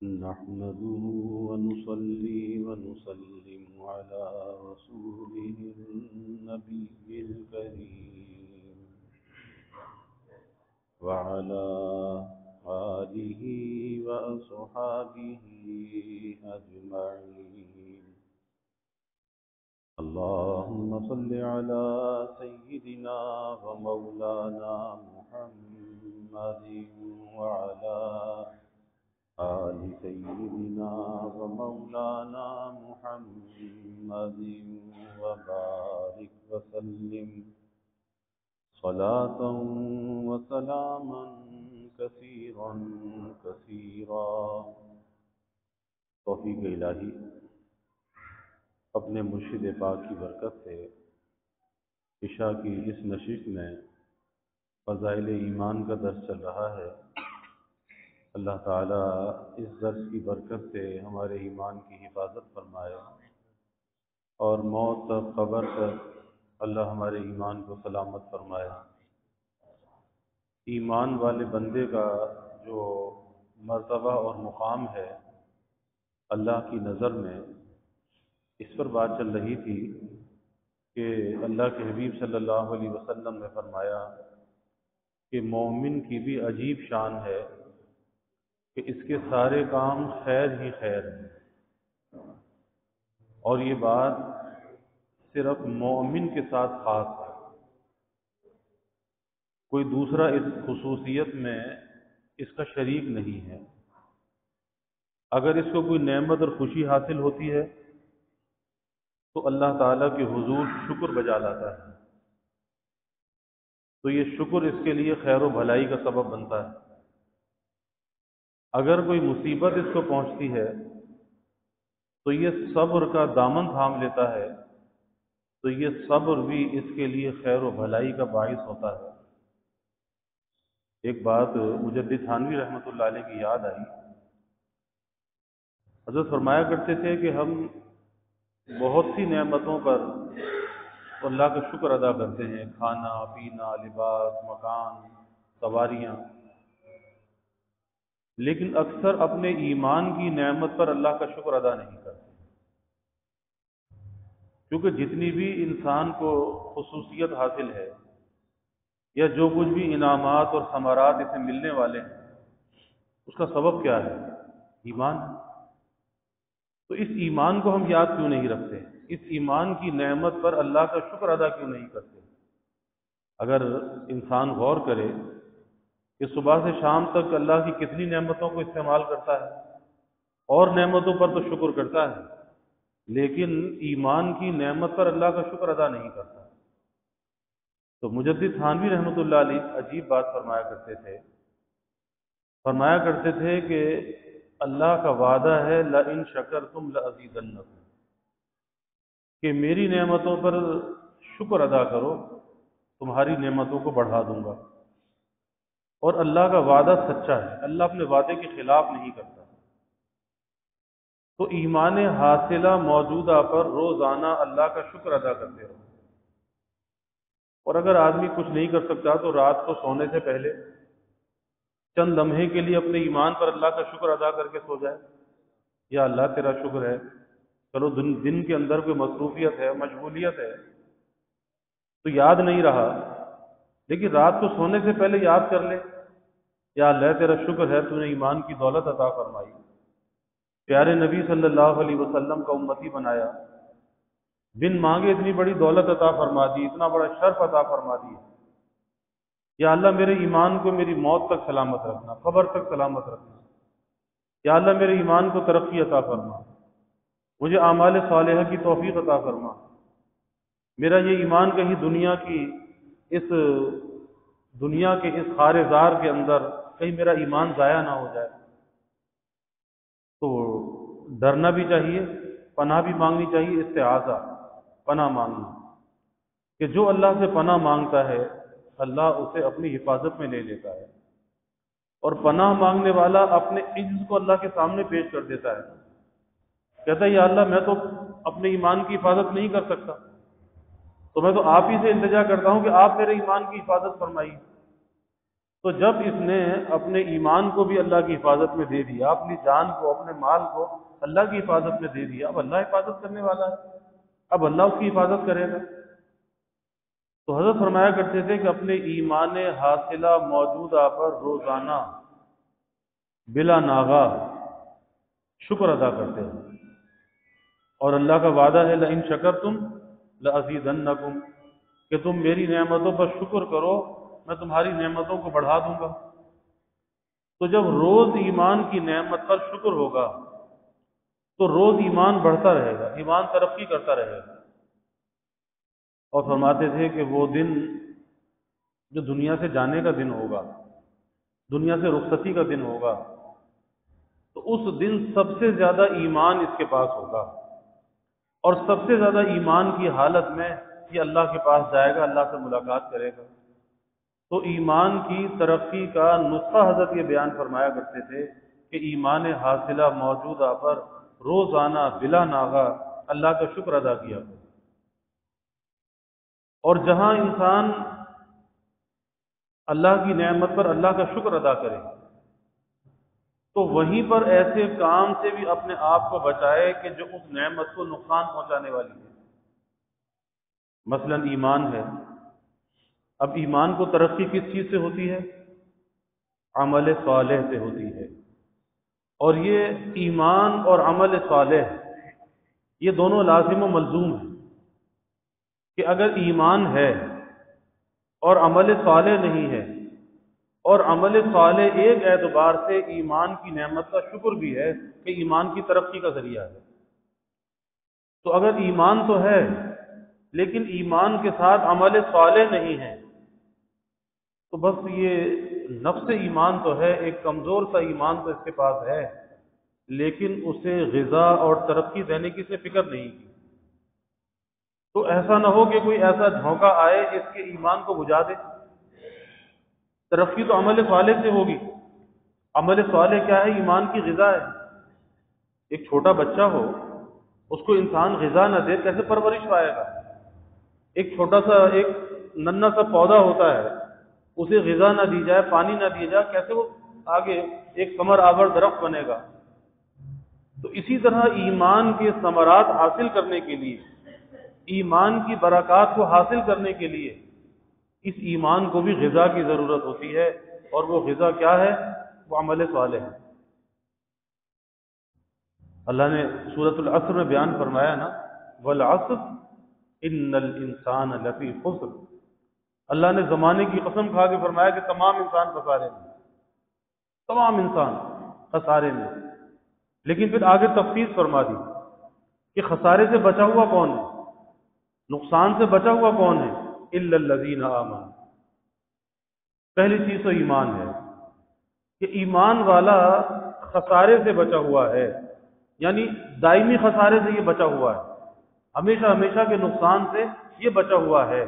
نحمده ونصلي ونسلم على رسوله النبي الكريم وعلى آله وأصحابه أجمعين. اللهم صل على سيدنا ومولانا محمد وعلى آل سيدنا ومولانا محمد وبارك وسلم صلاة وسلاما كثيرا كثيرا. توفیق الہی اپنے مرشد پاک کی برکت سے عشاء کی اس نشست میں فضائل ایمان کا درس چل رہا ہے. اللہ تعالیٰ اس درس کی برکت سے ہمارے ایمان کی حفاظت فرمائے اور موت تک قبر تک اللہ ہمارے ایمان کو سلامت فرمائے. ایمان والے بندے کا جو مرتبہ اور مقام ہے اللہ کی نظر میں، اس پر بات چل رہی تھی کہ اللہ کے حبیب صلی اللہ علیہ وسلم نے فرمایا کہ مومن کی بھی عجیب شان ہے کہ اس کے سارے کام خیر ہی خیر ہیں، اور یہ بات صرف مومن کے ساتھ خاص ہے. کوئی دوسرا اس خصوصیت میں اس کا شریک نہیں ہے. اگر اس کو کوئی نعمت اور خوشی حاصل ہوتی ہے تو اللہ تعالیٰ کے حضور شکر بجا لاتا ہے، تو یہ شکر اس کے لیے خیر و بھلائی کا سبب بنتا ہے. اگر کوئی مصیبت اس کو پہنچتی ہے تو یہ صبر کا دامن تھام لیتا ہے، تو یہ صبر بھی اس کے لیے خیر و بھلائی کا باعث ہوتا ہے. ایک بات مجدد تھانوی رحمۃ اللہ علیہ کی یاد آئی. حضرت فرمایا کرتے تھے کہ ہم بہت سی نعمتوں پر اللہ کا شکر ادا کرتے ہیں، کھانا پینا، لباس، مکان، سواریاں، لیکن اکثر اپنے ایمان کی نعمت پر اللہ کا شکر ادا نہیں کرتے. کیونکہ جتنی بھی انسان کو خصوصیت حاصل ہے یا جو کچھ بھی انعامات اور ثمرات اسے ملنے والے ہیں، اس کا سبب کیا ہے؟ ایمان. تو اس ایمان کو ہم یاد کیوں نہیں رکھتے؟ اس ایمان کی نعمت پر اللہ کا شکر ادا کیوں نہیں کرتے؟ اگر انسان غور کرے کہ صبح سے شام تک اللہ کی کتنی نعمتوں کو استعمال کرتا ہے، اور نعمتوں پر تو شکر کرتا ہے، لیکن ایمان کی نعمت پر اللہ کا شکر ادا نہیں کرتا. تو مجدد تھانوی رحمۃ اللہ علیہ عجیب بات فرمایا کرتے تھے کہ اللہ کا وعدہ ہے لَإِن شَكَرْتُمْ لَأَزِيدَنَّكُمْ، کہ میری نعمتوں پر شکر ادا کرو تمہاری نعمتوں کو بڑھا دوں گا. اور اللہ کا وعدہ سچا ہے، اللہ اپنے وعدے کے خلاف نہیں کرتا. تو ایمان حاصلہ موجودہ پر روزانہ اللہ کا شکر ادا کرتے رہو. اور اگر آدمی کچھ نہیں کر سکتا تو رات کو سونے سے پہلے چند لمحے کے لیے اپنے ایمان پر اللہ کا شکر ادا کر کے سو جائے. یا اللہ تیرا شکر ہے، چلو دن کے اندر کوئی مصروفیت ہے، مشغولیت ہے تو یاد نہیں رہا، لیکن رات کو سونے سے پہلے یاد کر لے، یا اللہ تیرا شکر ہے تو نے ایمان کی دولت عطا فرمائی، پیارے نبی صلی اللہ علیہ وسلم کا امتی بنایا، بن مانگے اتنی بڑی دولت عطا فرما دی، اتنا بڑا شرف عطا فرما دی. یا اللہ میرے ایمان کو میری موت تک سلامت رکھنا، قبر تک سلامت رکھنا. یا اللہ میرے ایمان کو ترقی عطا فرما، مجھے اعمال صالحہ کی توفیق عطا فرما، میرا یہ ایمان کہیں دنیا کے اس خارے زار کے اندر کہیں میرا ایمان ضائع نہ ہو جائے. تو ڈرنا بھی چاہیے، پناہ بھی مانگنی چاہیے. استعاذہ، پناہ مانگنا، کہ جو اللہ سے پناہ مانگتا ہے اللہ اسے اپنی حفاظت میں لے لیتا ہے. اور پناہ مانگنے والا اپنے عجز کو اللہ کے سامنے پیش کر دیتا ہے، کہتا ہے یا اللہ میں تو اپنے ایمان کی حفاظت نہیں کر سکتا، تو میں تو آپ ہی سے التجا کرتا ہوں کہ آپ میرے ایمان کی حفاظت فرمائیے. تو جب اس نے اپنے ایمان کو بھی اللہ کی حفاظت میں دے دیا، اپنی جان کو، اپنے مال کو اللہ کی حفاظت میں دے دیا، اب اللہ حفاظت کرنے والا ہے، اب اللہ اس کی حفاظت کرے گا۔ تو حضرت فرمایا کرتے تھے کہ اپنے ایمان حاصلہ موجودہ پر روزانہ بلا ناغہ شکر ادا کرتے ہیں، اور اللہ کا وعدہ ہے لئن شکرتم لازیدنکم، کہ تم میری نعمتوں پر شکر کرو میں تمہاری نعمتوں کو بڑھا دوں گا۔ تو جب روز ایمان کی نعمت پر شکر ہوگا تو روز ایمان بڑھتا رہے گا، ایمان ترقی کرتا رہے گا۔ اور فرماتے تھے کہ وہ دن جو دنیا سے جانے کا دن ہوگا، دنیا سے رخصتی کا دن ہوگا، تو اس دن سب سے زیادہ ایمان اس کے پاس ہوگا، اور سب سے زیادہ ایمان کی حالت میں یہ اللہ کے پاس جائے گا، اللہ سے ملاقات کرے گا۔ تو ایمان کی ترقی کا نسخہ حضرت یہ بیان فرمایا کرتے تھے کہ ایمان حاصلہ موجودہ پر روزانہ بلا ناغہ اللہ کا شکر ادا کیا۔ اور جہاں انسان اللہ کی نعمت پر اللہ کا شکر ادا کرے تو وہیں پر ایسے کام سے بھی اپنے آپ کو بچائے کہ جو اس نعمت کو نقصان پہنچانے والی ہے۔ مثلا ایمان ہے، اب ایمان کو ترقی کس چیز سے ہوتی ہے؟ عمل صالح سے ہوتی ہے۔ اور یہ ایمان اور عمل صالح یہ دونوں لازم و ملزوم ہیں، کہ اگر ایمان ہے اور عمل صالح نہیں ہے، اور عمل صالح ایک اعتبار سے ایمان کی نعمت کا شکر بھی ہے کہ ایمان کی ترقی کا ذریعہ ہے، تو اگر ایمان تو ہے لیکن ایمان کے ساتھ عمل صالح نہیں ہے تو بس یہ نفس ایمان تو ہے، ایک کمزور سا ایمان تو اس کے پاس ہے، لیکن اسے غذا اور ترقی دینے کی سے فکر نہیں کی۔ تو ایسا نہ ہو کہ کوئی ایسا جھونکا آئے اس کے ایمان کو بجھا دے۔ ترقی تو عمل صالح سے ہوگی۔ عمل صالح کیا ہے؟ ایمان کی غذا ہے۔ ایک چھوٹا بچہ ہو، اس کو انسان غذا نہ دے کیسے پرورش پائے گا؟ ایک چھوٹا سا ایک ننھا سا پودا ہوتا ہے، اسے غذا نہ دی جائے، پانی نہ دیا جائے، کیسے وہ آگے ایک ثمر آور درخت بنے گا؟ تو اسی طرح ایمان کے ثمرات حاصل کرنے کے لیے، ایمان کی برکات کو حاصل کرنے کے لیے اس ایمان کو بھی غذا کی ضرورت ہوتی ہے، اور وہ غذا کیا ہے؟ وہ عمل صالح ہے۔ اللہ نے سورۃ العصر میں بیان فرمایا نا، والعصر ان الانسان لفی خسر، اللہ نے زمانے کی قسم کھا کے فرمایا کہ تمام انسان خسارے میں، تمام انسان خسارے میں۔ لیکن پھر آگے تفصیل فرما دی کہ خسارے سے بچا ہوا کون ہے، نقصان سے بچا ہوا کون ہے؟ الا الذین آمنوا۔ پہلی چیز تو ایمان ہے کہ ایمان والا خسارے سے بچا ہوا ہے، یعنی دائمی خسارے سے یہ بچا ہوا ہے، ہمیشہ ہمیشہ کے نقصان سے یہ بچا ہوا ہے۔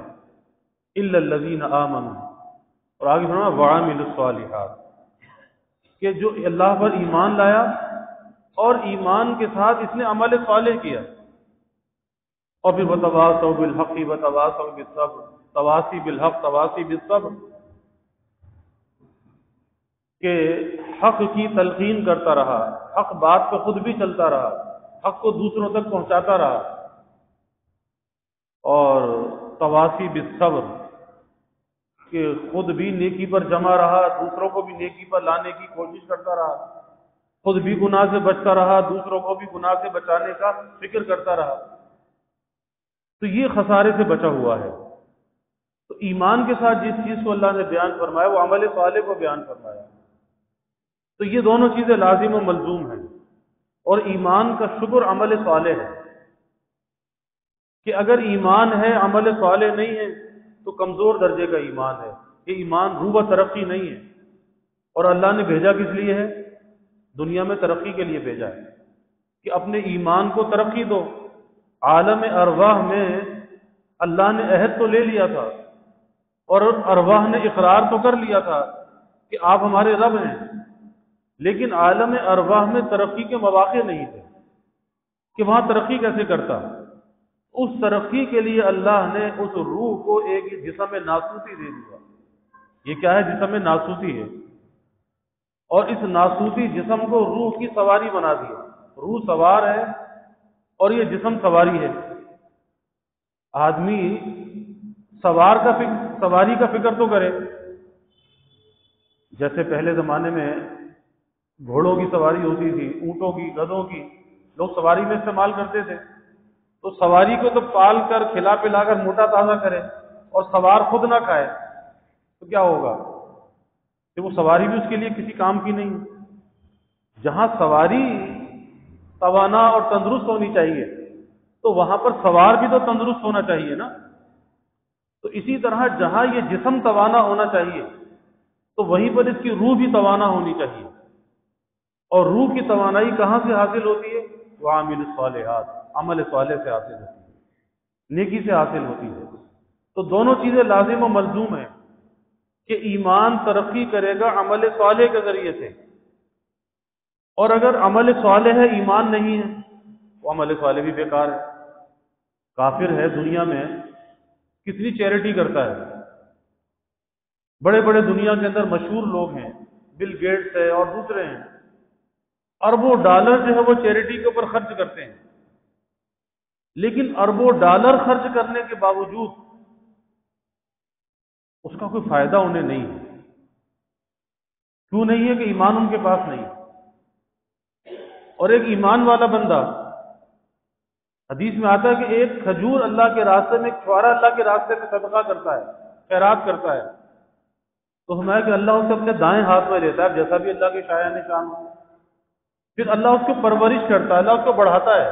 الا الذین آمنوا، اور آگے فرمایا وعملوا الصالحات، کہ جو اللہ پر ایمان لایا اور ایمان کے ساتھ اس نے عمل صالح کیا، اور پھر وتواصوا بالحق وتواصوا بالصبر، تواصی بالحق تواصی بالصبر، کہ حق کی تلقین کرتا رہا، حق بات پہ خود بھی چلتا رہا، حق کو دوسروں تک پہنچاتا رہا، اور تواصی بالصبر، کہ خود بھی نیکی پر جمع رہا، دوسروں کو بھی نیکی پر لانے کی کوشش کرتا رہا، خود بھی گناہ سے بچتا رہا، دوسروں کو بھی گناہ سے بچانے کا فکر کرتا رہا، تو یہ خسارے سے بچا ہوا ہے۔ تو ایمان کے ساتھ جس چیز کو اللہ نے بیان فرمایا وہ عمل صالح کو بیان فرمایا، تو یہ دونوں چیزیں لازم و ملزوم ہیں، اور ایمان کا شکر عمل صالح ہے، کہ اگر ایمان ہے عمل صالح نہیں ہے تو کمزور درجے کا ایمان ہے، یہ ایمان روح و ترقی نہیں ہے۔ اور اللہ نے بھیجا کس لیے ہے؟ دنیا میں ترقی کے لیے بھیجا ہے، کہ اپنے ایمان کو ترقی دو۔ عالم ارواح میں اللہ نے عہد تو لے لیا تھا، اور ارواح نے اقرار تو کر لیا تھا کہ آپ ہمارے رب ہیں، لیکن عالم ارواح میں ترقی کے مواقع نہیں تھے کہ وہاں ترقی کیسے کرتا۔ اس ترقی کے لیے اللہ نے اس روح کو ایک جسم ناسوتی دے دیا، یہ کیا ہے؟ جسم ناسوتی ہے، اور اس ناسوتی جسم کو روح کی سواری بنا دیا۔ روح سوار ہے اور یہ جسم سواری ہے۔ آدمی سواری کا فکر تو کرے، جیسے پہلے زمانے میں گھوڑوں کی سواری ہوتی تھی، اونٹوں کی، گدھوں کی، لوگ سواری میں استعمال کرتے تھے۔ تو سواری کو تو پال کر کھلا پلا کر موٹا تازہ کرے اور سوار خود نہ کھائے تو کیا ہوگا؟ کہ وہ سواری بھی اس کے لیے کسی کام کی نہیں۔ جہاں سواری توانا اور تندرست ہونی چاہیے تو وہاں پر سوار بھی تو تندرست ہونا چاہیے نا۔ تو اسی طرح جہاں یہ جسم توانا ہونا چاہیے تو وہیں پر اس کی روح بھی توانا ہونی چاہیے۔ اور روح کی توانائی کہاں سے حاصل ہوتی ہے؟ وعامل الصالحات، عمل صالح سے حاصل ہوتی ہے، نیکی سے حاصل ہوتی ہے۔ تو دونوں چیزیں لازم و ملزوم ہیں کہ ایمان ترقی کرے گا عمل صالح کے ذریعے سے، اور اگر عمل صالح ہے ایمان نہیں ہے وہ عمل صالح بھی بیکار ہے۔ کافر ہے دنیا میں کتنی چیریٹی کرتا ہے، بڑے بڑے دنیا کے اندر مشہور لوگ ہیں، بل گیٹس ہے اور دوسرے ہیں، اربوں ڈالر جو ہے وہ چیریٹی کے اوپر خرچ کرتے ہیں، لیکن اربوں ڈالر خرچ کرنے کے باوجود اس کا کوئی فائدہ انہیں نہیں ہے۔ کیوں نہیں ہے؟ کہ ایمان ان کے پاس نہیں۔ اور ایک ایمان والا بندہ، حدیث میں آتا ہے کہ ایک کھجور اللہ کے راستے میں، ایک چھوارا اللہ کے راستے میں صدقہ کرتا ہے، خیرات کرتا ہے، تو ہمیں کہ اللہ اسے اپنے دائیں ہاتھ میں لیتا ہے، جیسا بھی اللہ کے شایان نشان ہو، پھر اللہ اس کو پرورش کرتا ہے، اللہ اس کو بڑھاتا ہے،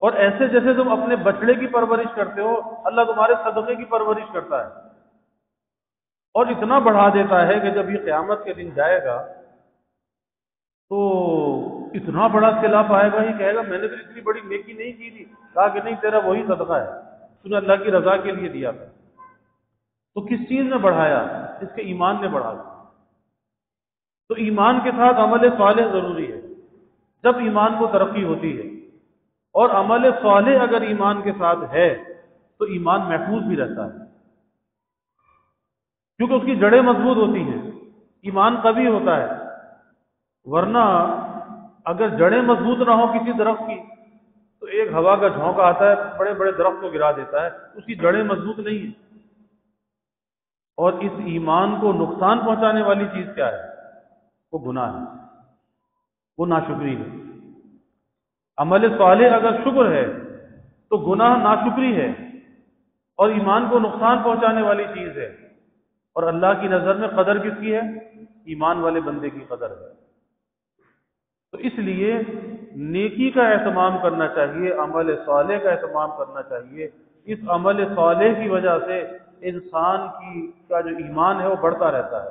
اور ایسے جیسے تم اپنے بچڑے کی پرورش کرتے ہو اللہ تمہارے صدقے کی پرورش کرتا ہے، اور اتنا بڑھا دیتا ہے کہ جب یہ قیامت کے دن جائے گا تو اتنا بڑا سلا پائے گا، یہ کہے گا میں نے تو اتنی بڑی نیکی نہیں کی تھی۔ کہا کہ نہیں، تیرا وہی صدقہ ہے، تو نے اللہ کی رضا کے لیے دیا تھا۔ تو کس چیز نے بڑھایا؟ اس کے ایمان نے بڑھایا۔ تو ایمان کے ساتھ عمل صالح ضروری ہے، جب ایمان کو ترقی ہوتی ہے، اور عمل صالح اگر ایمان کے ساتھ ہے تو ایمان محفوظ بھی رہتا ہے، کیونکہ اس کی جڑیں مضبوط ہوتی ہیں، ایمان قوی ہوتا ہے۔ ورنہ اگر جڑیں مضبوط نہ ہو کسی درخت کی تو ایک ہوا کا جھونکا آتا ہے، بڑے بڑے درخت کو گرا دیتا ہے، اس کی جڑیں مضبوط نہیں ہیں۔ اور اس ایمان کو نقصان پہنچانے والی چیز کیا ہے؟ وہ گناہ ہے، وہ ناشکری ہے۔ عمل صالح اگر شکر ہے تو گناہ ناشکری ہے اور ایمان کو نقصان پہنچانے والی چیز ہے، اور اللہ کی نظر میں قدر کس کی ہے؟ ایمان والے بندے کی قدر ہے۔ تو اس لیے نیکی کا اہتمام کرنا چاہیے، عمل صالح کا اہتمام کرنا چاہیے۔ اس عمل صالح کی وجہ سے انسان کا جو ایمان ہے وہ بڑھتا رہتا ہے،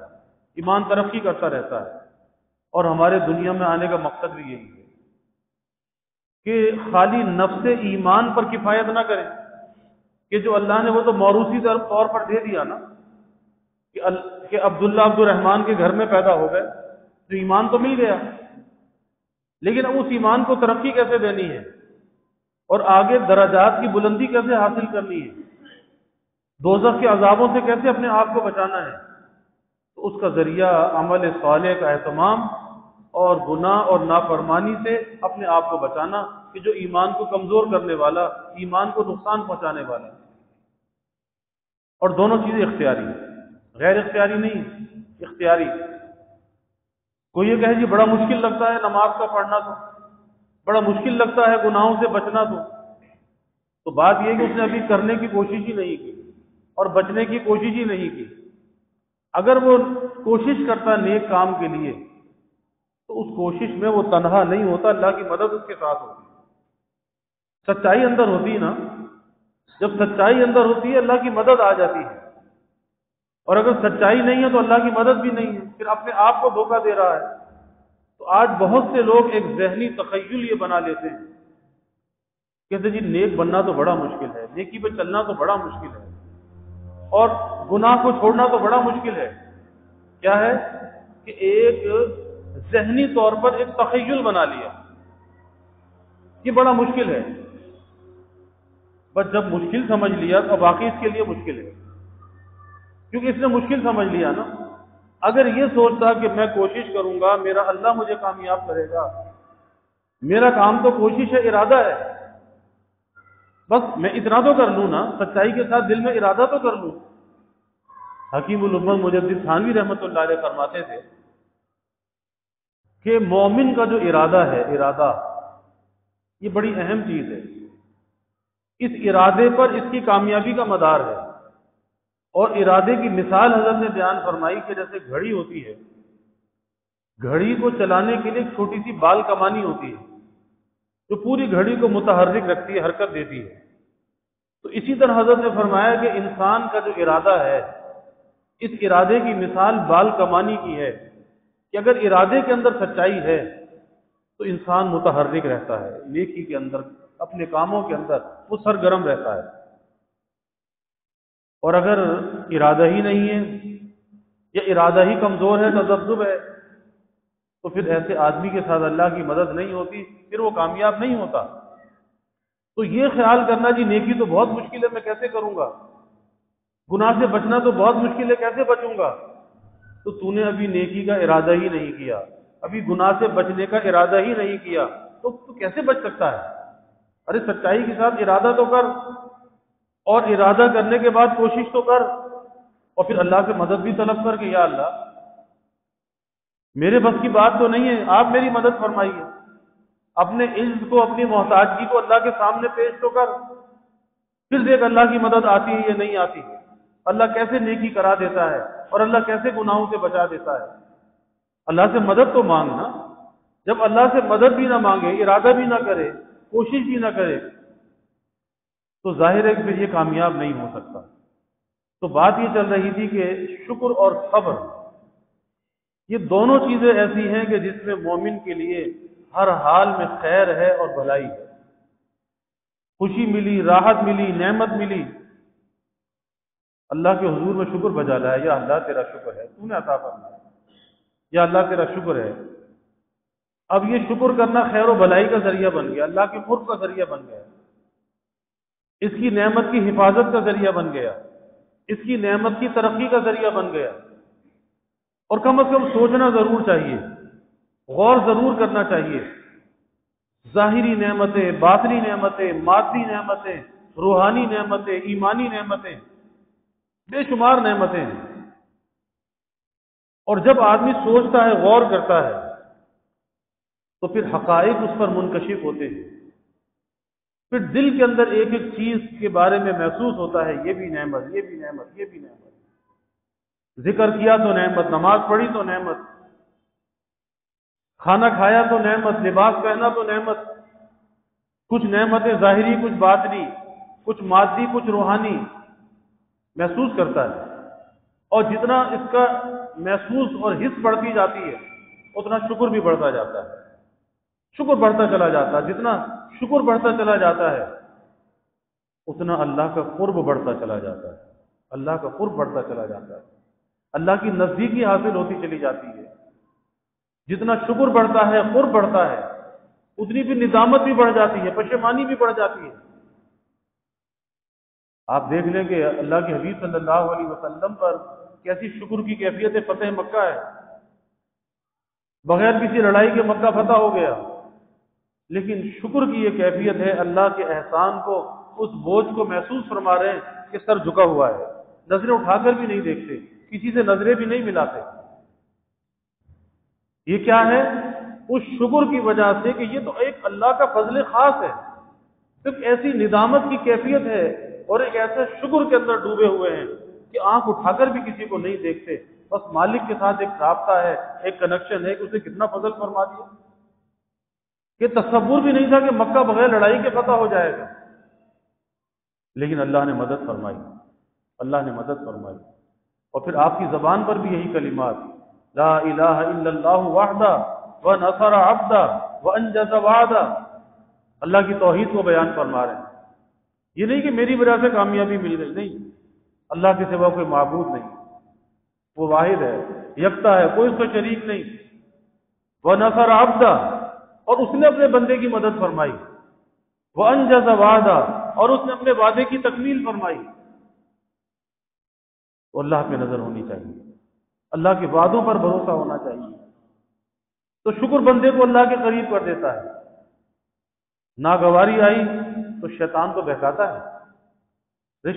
ایمان ترقی کرتا رہتا ہے، اور ہمارے دنیا میں آنے کا مقصد بھی یہی ہے کہ خالی نفس ایمان پر کفایت نہ کریں، کہ جو اللہ نے وہ تو موروثی طور پر دے دیا نا، کہ عبداللہ عبد الرحمن کے گھر میں پیدا ہو گئے تو ایمان تو مل گیا، لیکن اب اس ایمان کو ترقی کیسے دینی ہے اور آگے درجات کی بلندی کیسے حاصل کرنی ہے، دوزخ کے عذابوں سے کیسے اپنے آپ کو بچانا ہے، تو اس کا ذریعہ عمل صالح کا اہتمام اور گناہ اور نافرمانی سے اپنے آپ کو بچانا، کہ جو ایمان کو کمزور کرنے والا، ایمان کو نقصان پہنچانے والا۔ اور دونوں چیزیں اختیاری ہیں، غیر اختیاری نہیں، اختیاری۔ کوئی یہ کہے جی بڑا مشکل لگتا ہے نماز کا پڑھنا، تو بڑا مشکل لگتا ہے گناہوں سے بچنا، تو بات یہ ہے کہ اس نے ابھی کرنے کی کوشش ہی نہیں کی اور بچنے کی کوشش ہی نہیں کی۔ اگر وہ کوشش کرتا نیک کام کے لیے تو اس کوشش میں وہ تنہا نہیں ہوتا، اللہ کی مدد اس کے ساتھ ہوتی ہے۔ سچائی اندر ہوتی ہے نا، جب سچائی اندر ہوتی ہے اللہ کی مدد آ جاتی ہے، اور اگر سچائی نہیں ہے تو اللہ کی مدد بھی نہیں ہے، پھر اپنے آپ کو دھوکہ دے رہا ہے۔ تو آج بہت سے لوگ ایک ذہنی تخیل یہ بنا لیتے ہیں، کہتے جی نیک بننا تو بڑا مشکل ہے، نیکی پہ چلنا تو بڑا مشکل ہے، اور گناہ کو چھوڑنا تو بڑا مشکل ہے۔ کیا ہے کہ ایک ذہنی طور پر ایک تخیل بنا لیا، یہ بڑا مشکل ہے، بس جب مشکل سمجھ لیا تو واقعی اس کے لیے مشکل ہے، کیونکہ اس نے مشکل سمجھ لیا نا. اگر یہ سوچتا کہ میں کوشش کروں گا میرا اللہ مجھے کامیاب کرے گا، میرا کام تو کوشش ہے، ارادہ ہے، بس میں اتنا تو کر لوں نا، سچائی کے ساتھ دل میں ارادہ تو کر لوں. حکیم الامت مجدد تھانوی رحمۃ اللہ علیہ فرماتے تھے کہ مومن کا جو ارادہ ہے، ارادہ یہ بڑی اہم چیز ہے. اس ارادے پر اس کی کامیابی کا مدار ہے. اور ارادے کی مثال حضرت نے بیان فرمائی کہ جیسے گھڑی ہوتی ہے، گھڑی کو چلانے کے لیے ایک چھوٹی سی بال کمانی ہوتی ہے جو پوری گھڑی کو متحرک رکھتی ہے، حرکت دیتی ہے. تو اسی طرح حضرت نے فرمایا کہ انسان کا جو ارادہ ہے، اس ارادے کی مثال بال کمانی کی ہے کہ اگر ارادے کے اندر سچائی ہے تو انسان متحرک رہتا ہے، نیکی کے اندر، اپنے کاموں کے اندر وہ سرگرم رہتا ہے. اور اگر ارادہ ہی نہیں ہے یا ارادہ ہی کمزور ہے، تذبذب ہے، تو پھر ایسے آدمی کے ساتھ اللہ کی مدد نہیں ہوتی، پھر وہ کامیاب نہیں ہوتا. تو یہ خیال کرنا جی نیکی تو بہت مشکل ہے، میں کیسے کروں گا، گناہ سے بچنا تو بہت مشکل ہے، کیسے بچوں گا، تو نے ابھی نیکی کا ارادہ ہی نہیں کیا، ابھی گناہ سے بچنے کا ارادہ ہی نہیں کیا، تو کیسے بچ سکتا ہے؟ ارے سچائی کے ساتھ ارادہ تو کر، اور ارادہ کرنے کے بعد کوشش تو کر، اور پھر اللہ سے مدد بھی طلب کر کہ یا اللہ میرے بس کی بات تو نہیں ہے، آپ میری مدد فرمائیے. اپنے عجز کو، اپنی محتاجگی کو اللہ کے سامنے پیش تو کر، پھر دیکھ اللہ کی مدد آتی ہے یا نہیں آتی ہے، اللہ کیسے نیکی کرا دیتا ہے اور اللہ کیسے گناہوں سے بچا دیتا ہے. اللہ سے مدد تو مانگنا. جب اللہ سے مدد بھی نہ مانگے، ارادہ بھی نہ کرے، کوشش بھی نہ کرے، تو ظاہر ہے کہ پھر یہ کامیاب نہیں ہو سکتا. تو بات یہ چل رہی تھی کہ شکر اور صبر یہ دونوں چیزیں ایسی ہیں کہ جس میں مومن کے لیے ہر حال میں خیر ہے اور بھلائی ہے. خوشی ملی، راحت ملی، نعمت ملی، اللہ کے حضور میں شکر بجا لایا، یا اللہ تیرا شکر ہے، تو نے عطا فرمایا، یا اللہ تیرا شکر ہے. اب یہ شکر کرنا خیر و بھلائی کا ذریعہ بن گیا، اللہ کے قرب کا ذریعہ بن گیا، اس کی نعمت کی حفاظت کا ذریعہ بن گیا، اس کی نعمت کی ترقی کا ذریعہ بن گیا. اور کم از کم سوچنا ضرور چاہیے، غور ضرور کرنا چاہیے. ظاہری نعمتیں، باطنی نعمتیں، مادی نعمتیں، روحانی نعمتیں، ایمانی نعمتیں، بے شمار نعمتیں ہیں. اور جب آدمی سوچتا ہے، غور کرتا ہے، تو پھر حقائق اس پر منکشف ہوتے ہیں. پھر دل کے اندر ایک ایک چیز کے بارے میں محسوس ہوتا ہے، یہ بھی نعمت، یہ بھی نعمت، یہ بھی نعمت. ذکر کیا تو نعمت، نماز پڑھی تو نعمت، کھانا کھایا تو نعمت، لباس پہنا تو نعمت. کچھ نعمتیں ظاہری، کچھ باطنی، کچھ مادی، کچھ روحانی محسوس کرتا ہے. اور جتنا اس کا محسوس اور حس بڑھتی جاتی ہے اتنا شکر بھی بڑھتا جاتا ہے، شکر بڑھتا چلا جاتا ہے. جتنا شکر بڑھتا چلا جاتا ہے اتنا اللہ کا قرب بڑھتا چلا جاتا ہے، اللہ کا قرب بڑھتا چلا جاتا ہے، اللہ کی نزدیکی حاصل ہوتی چلی جاتی ہے. جتنا شکر بڑھتا ہے، قرب بڑھتا ہے، اتنی بھی ندامت بھی بڑھ جاتی ہے، پشیمانی بھی بڑھ جاتی ہے. آپ دیکھ لیں کہ اللہ کے حبیب صلی اللہ علیہ وسلم پر کیسی شکر کی کیفیت فتح مکہ ہے. بغیر کسی لڑائی کے مکہ فتح ہو گیا، لیکن شکر کی یہ کیفیت ہے، اللہ کے احسان کو، اس بوجھ کو محسوس فرما رہے ہیں کہ سر جھکا ہوا ہے، نظریں اٹھا کر بھی نہیں دیکھتے، کسی سے نظریں بھی نہیں ملاتے. یہ کیا ہے؟ اس شکر کی وجہ سے کہ یہ تو ایک اللہ کا فضل خاص ہے. صرف ایسی ندامت کی کیفیت ہے اور ایک ایسے شکر کے اندر ڈوبے ہوئے ہیں کہ آنکھ اٹھا کر بھی کسی کو نہیں دیکھتے، بس مالک کے ساتھ ایک رابطہ ہے، ایک کنیکشن ہے کہ اسے کتنا فضل فرما دیا. کہ تصور بھی نہیں تھا کہ مکہ بغیر لڑائی کے فتح ہو جائے گا، لیکن اللہ نے مدد فرمائی، اللہ نے مدد فرمائی. اور پھر آپ کی زبان پر بھی یہی کلمات، لا الہ الا اللہ وحدہ ونصر عبدہ وانجز وعدہ، اللہ کی توحید کو بیان فرما رہے ہیں. یہ نہیں کہ میری وجہ سے کامیابی مل گئی، نہیں، اللہ کے سوا کوئی معبود نہیں، وہ واحد ہے، یکتا ہے، کوئی اس کا شریک نہیں. ونصر عبدہ، اور اس نے اپنے بندے کی مدد فرمائی. وانجز وعدہ، اور اس نے اپنے وعدے کی تکمیل فرمائی. تو اللہ پہ نظر ہونی چاہیے، اللہ کے وعدوں پر بھروسہ ہونا چاہیے۔ تو شکر بندے کو اللہ کے قریب کر دیتا ہے۔ ناگواری آئی تو شیطان تو بہکاتا ہے،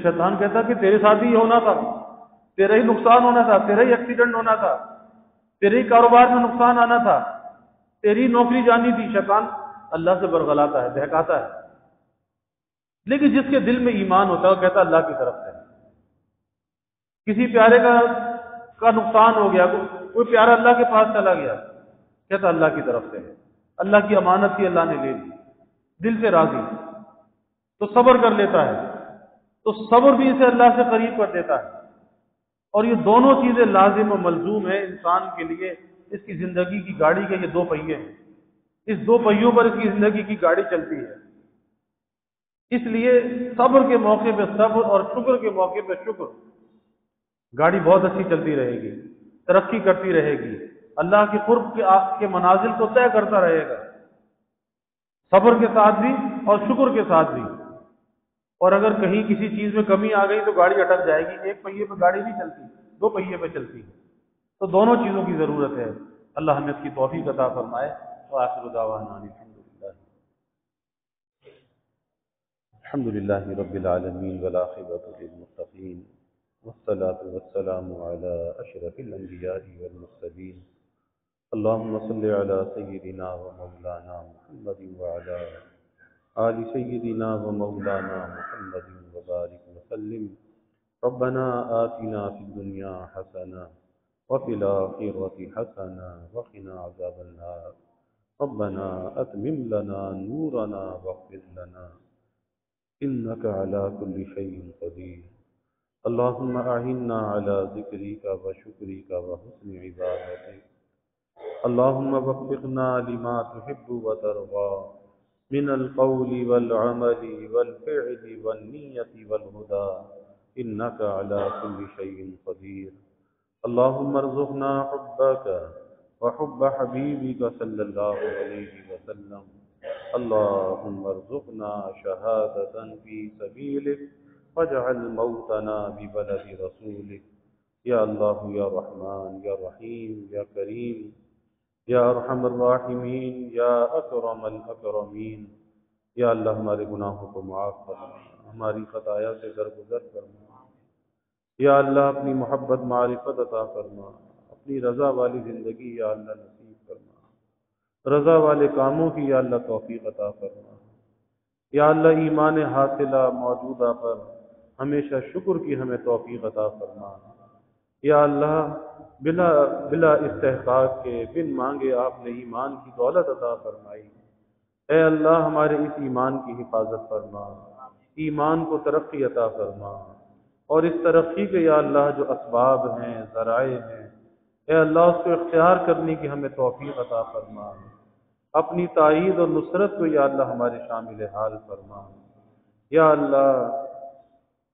شیطان کہتا کہ تیرے ساتھ ہی یہ ہونا تھا، تیرا ہی نقصان ہونا تھا، تیرا ہی ایکسیڈنٹ ہونا تھا، تیرے ہی کاروبار میں نقصان آنا تھا، تیری نوکری جانی تھی۔ شیطان اللہ سے برگلاتا ہے، بہکاتا ہے۔ لیکن جس کے دل میں ایمان ہوتا ہے وہ کہتا اللہ کی طرف سے۔ کسی پیارے کا نقصان ہو گیا، کوئی پیارا اللہ کے پاس چلا گیا، کہتا اللہ کی طرف سے ہے، اللہ کی امانت تھی، اللہ نے لے لی، دل سے راضی، تو صبر کر لیتا ہے۔ تو صبر بھی اسے اللہ سے قریب کر دیتا ہے۔ اور یہ دونوں چیزیں لازم و ملزوم ہیں انسان کے لیے۔ اس کی زندگی کی گاڑی کے یہ دو پہیے ہیں، اس دو پہیوں پر اس کی زندگی کی گاڑی چلتی ہے۔ اس لیے صبر کے موقع پہ صبر اور شکر کے موقع پہ شکر، گاڑی بہت اچھی چلتی رہے گی، ترقی کرتی رہے گی، اللہ کے قرب کے منازل کو طے کرتا رہے گا، صبر کے ساتھ بھی اور شکر کے ساتھ بھی۔ اور اگر کہیں کسی چیز میں کمی آ گئی تو گاڑی اٹک جائے گی، ایک پہیے پہ گاڑی نہیں چلتی، دو پہیے پہ چلتی ہے۔ تو دونوں چیزوں کی ضرورت ہے۔ اللہ ہمیں اس کی توفیق عطا فرمائے۔ وآخر دعوانا الحمد للہ رب العالمین والعاقبۃ للمتقین والصلاة والسلام علی اشرف الانبیاء والمرسلین اللہم صل علی سیدنا و مولانا محمد وعلی آل سیدنا و مولانا محمد وبارک وسلم۔ ربنا آتنا فی الدنیا حسنہ وفی الآخرۃ حسنہ وقنا عذاب النار۔ ربنا اتمم لنا نورنا واغفر لنا انک علی کل شیء قدیر۔ اللہم اعنا علی ذکرک و شکرک و حسن عبادتک۔ اللہم وفقنا لما تحب و ترضى من القول والعمل والفعل والنیت والہدى انک علی کل شیء قدیر۔ اللہم ارزقنا حبک وحب حبیبک صلی اللہ علیہ وسلم۔ اللہم ارزقنا شہادة فی سبیلک واجعل موتنا ببلد رسولک۔ یا اللہ یا رحمان یا رحیم یا کریم یا ارحم الراحمین یا اکرم الاکرمین۔ یا اللہ ہمارے گناہوں کو معاف فرما، ہماری خطایا سے درگزر فرما۔ یا اللہ اپنی محبت معرفت عطا فرما، اپنی رضا والی زندگی یا اللہ نصیب فرما، رضا والے کاموں کی یا اللہ توفیق عطا فرما۔ یا اللہ ایمان حاصلہ موجودہ پر ہمیشہ شکر کی ہمیں توفیق عطا فرما۔ یا اللہ بلا استحقاق کے بن مانگے آپ نے ایمان کی دولت عطا فرمائی۔ اے اللہ ہمارے اس ایمان کی حفاظت فرما، ایمان کو ترقی عطا فرما، اور اس ترقی کے یا اللہ جو اسباب ہیں، ذرائع ہیں، اے اللہ اس کو اختیار کرنے کی ہمیں توفیق عطا فرما۔ اپنی تائید اور نصرت کو یا اللہ ہمارے شامل حال فرما۔ یا اللہ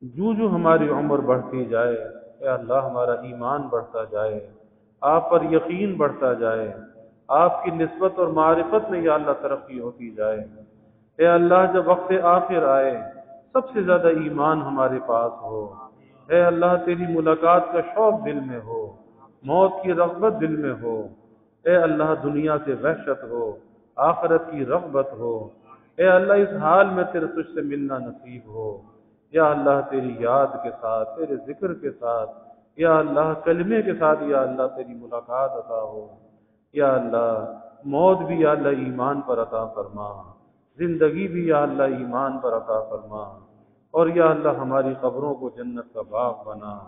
جو ہماری عمر بڑھتی جائے، اے اللہ ہمارا ایمان بڑھتا جائے، آپ پر یقین بڑھتا جائے، آپ کی نسبت اور معرفت میں یا اللہ ترقی ہوتی جائے۔ اے اللہ جب وقت آخر آئے سب سے زیادہ ایمان ہمارے پاس ہو۔ اے اللہ تیری ملاقات کا شوق دل میں ہو، موت کی رغبت دل میں ہو۔ اے اللہ دنیا سے وحشت ہو، آخرت کی رغبت ہو۔ اے اللہ اس حال میں تیرے تجھ سے ملنا نصیب ہو۔ یا اللہ تیری یاد کے ساتھ، تیرے ذکر کے ساتھ، یا اللہ کلمے کے ساتھ یا اللہ تیری ملاقات عطا ہو۔ یا اللہ موت بھی یا اللہ ایمان پر عطا فرما، زندگی بھی یا اللہ ایمان پر عطا فرما، اور یا اللہ ہماری قبروں کو جنت کا باغ بنا۔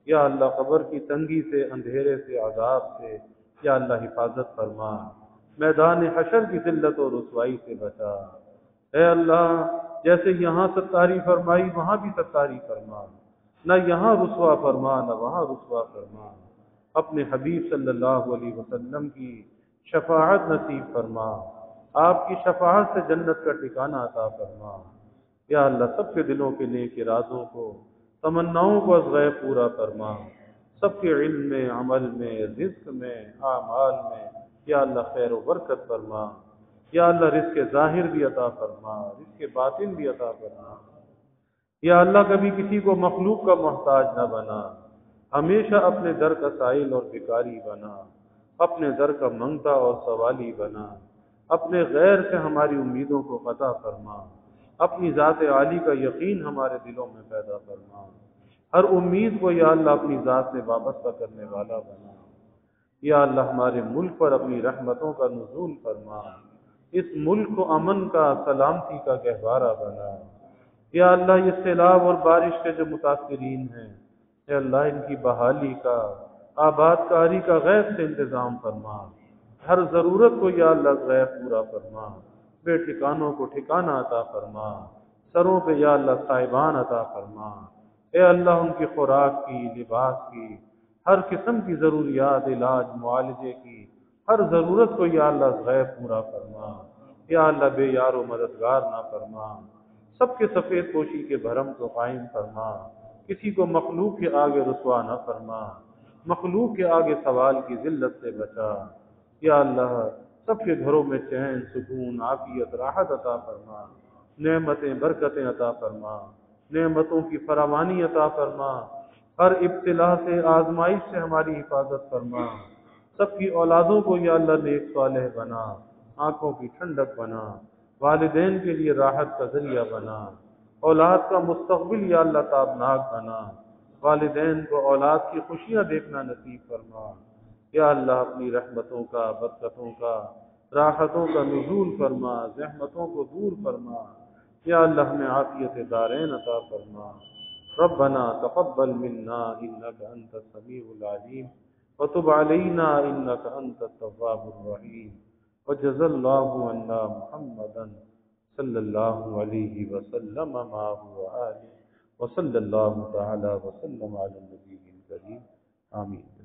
یا اللہ قبر کی تنگی سے، اندھیرے سے، عذاب سے یا اللہ حفاظت فرما، میدان حشر کی ذلت اور رسوائی سے بچا۔ اے اللہ جیسے یہاں ستاری فرمائی وہاں بھی ستاری فرما، نہ یہاں رسوا فرما نہ وہاں رسوا فرما۔ اپنے حبیب صلی اللہ علیہ وسلم کی شفاعت نصیب فرما، آپ کی شفاعت سے جنت کا ٹھکانہ عطا فرما۔ یا اللہ سب کے دلوں کے نیک ارادوں کو، تمناؤں کو از غیب پورا فرما، سب کے علم میں، عمل میں، رزق میں، اعمال میں یا اللہ خیر و برکت فرما۔ یا اللہ رزق ظاہر بھی عطا فرما، رزق باطن بھی عطا فرما۔ یا اللہ کبھی کسی کو مخلوق کا محتاج نہ بنا، ہمیشہ اپنے در کا سائل اور بھکاری بنا، اپنے در کا منگتا اور سوالی بنا، اپنے غیر سے ہماری امیدوں کو قطع فرما، اپنی ذات عالی کا یقین ہمارے دلوں میں پیدا فرما، ہر امید کو یا اللہ اپنی ذات سے وابستہ کرنے والا بنا۔ یا اللہ ہمارے ملک پر اپنی رحمتوں کا نزول فرما، اس ملک کو امن کا، سلامتی کا گہوارہ بنا۔ یا اللہ یہ سیلاب اور بارش کے جو متاثرین ہیں، اے اللہ ان کی بحالی کا، آباد کاری کا غیب سے انتظام فرما، ہر ضرورت کو یا اللہ غیب پورا فرما، بے ٹھکانوں کو ٹھکانہ عطا فرما، سروں پہ یا اللہ صاحبان عطا فرما۔ اے اللہ ان کی خوراک کی، لباس کی، ہر قسم کی ضروریات، علاج، معالجے کی ہر ضرورت کو یا اللہ غیب پورا فرما۔ یا اللہ بے یار و مددگار نہ فرما، سب کے سفید پوشی کے بھرم کو قائم فرما، کسی کو مخلوق کے آگے رسوا نہ فرما، مخلوق کے آگے سوال کی ذلت سے بچا۔ یا اللہ سب کے گھروں میں چین، سکون، عافیت، راحت عطا فرما، نعمتیں، برکتیں عطا فرما، نعمتوں کی فراوانی عطا فرما، ہر ابتلا سے، آزمائش سے ہماری حفاظت فرما، سب کی اولادوں کو یا اللہ نیک صالح بنا، آنکھوں کی ٹھنڈک بنا، والدین کے لیے راحت کا ذریعہ بنا، اولاد کا مستقبل یا اللہ تابناک بنا، والدین کو اولاد کی خوشیاں دیکھنا نصیب فرما۔ یا اللہ اپنی رحمتوں کا، برکتوں کا، راحتوں کا نزول فرما، زحمتوں کو دور فرما۔ یا اللہ ہمیں عافیت دارین عطا فرما۔ ربنا تقبل منا انك انت السميع العليم وتب علينا انك انت التواب الرحيم وجزا الله عنا محمدا صلى الله عليه وسلم معه وآله وصلى الله تعالى وسلم على النبي الكريم آمين۔